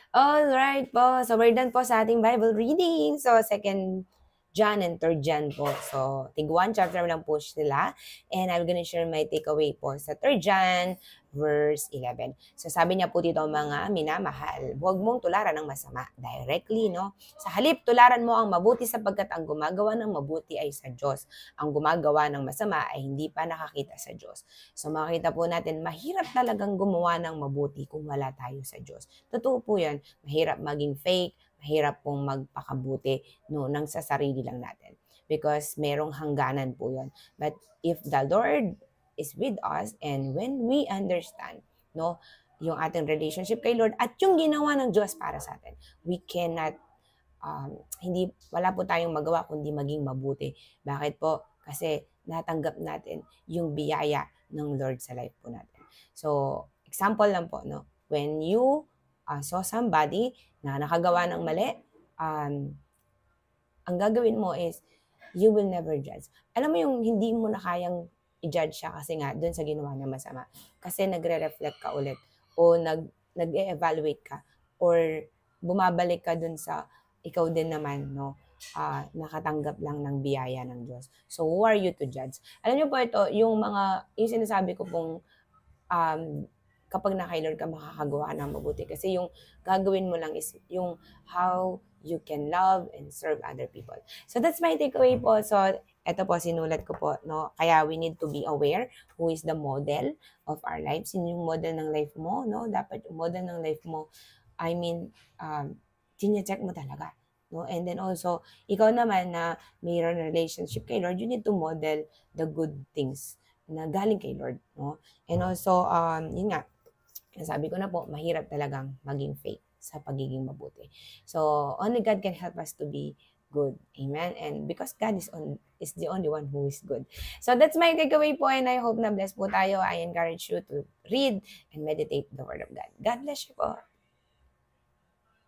Alright po. So, we're done po sa ating Bible reading. So, second John and third John po. So, tig one chapter lang po sila. And I'm gonna share my takeaway po sa third John verse 11. So, sabi niya po dito, mga minamahal, huwag mong tularan ng masama directly, no? Sa halip, tularan mo ang mabuti sapagkat ang gumagawa ng mabuti ay sa Diyos. Ang gumagawa ng masama ay hindi pa nakakita sa Diyos. So, makita po natin, mahirap talagang gumawa ng mabuti kung wala tayo sa Diyos. Totoo po yan. Mahirap maging fake, mahirap pong magpakabuti no, nang sa sarili lang natin. Because merong hangganan po yun. But if the Lord is with us and when we understand no, yung ating relationship kay Lord at yung ginawa ng Diyos para sa atin, we cannot, wala po tayong magawa kundi maging mabuti. Bakit po? Kasi natanggap natin yung biyaya ng Lord sa life po natin. So, example lang po, no? When you saw somebody na nakagawa ng mali, ang gagawin mo is, you will never judge. Alam mo yung hindi mo na kayang i-judge siya kasi nga doon sa ginawa niya masama. Kasi nagre-reflect ka ulit o nag-e-evaluate ka or bumabalik ka doon sa ikaw din naman, no? Nakatanggap lang ng biyaya ng Diyos. So, who are you to judge? Alam niyo po ito, yung sinasabi ko pong kapag na kay Lord ka makakagawa ng mabuti. Kasi yung gagawin mo lang is yung how you can love and serve other people. So that's my takeaway po. So eto po, sinulat ko po, no? Kaya we need to be aware who is the model of our life. Sino yung model ng life mo, no? Dapat yung model ng life mo, check mo talaga. No? And then also, ikaw naman na mayroon relationship kay Lord, you need to model the good things na galing kay Lord. No? And also, yun nga, sabi ko na po, mahirap talagang maging fake sa pagiging mabuti. So, only God can help us to be good. Amen? And because God is the only one who is good. So, that's my takeaway po and I hope na blessed po tayo. I encourage you to read and meditate the Word of God. God bless you po.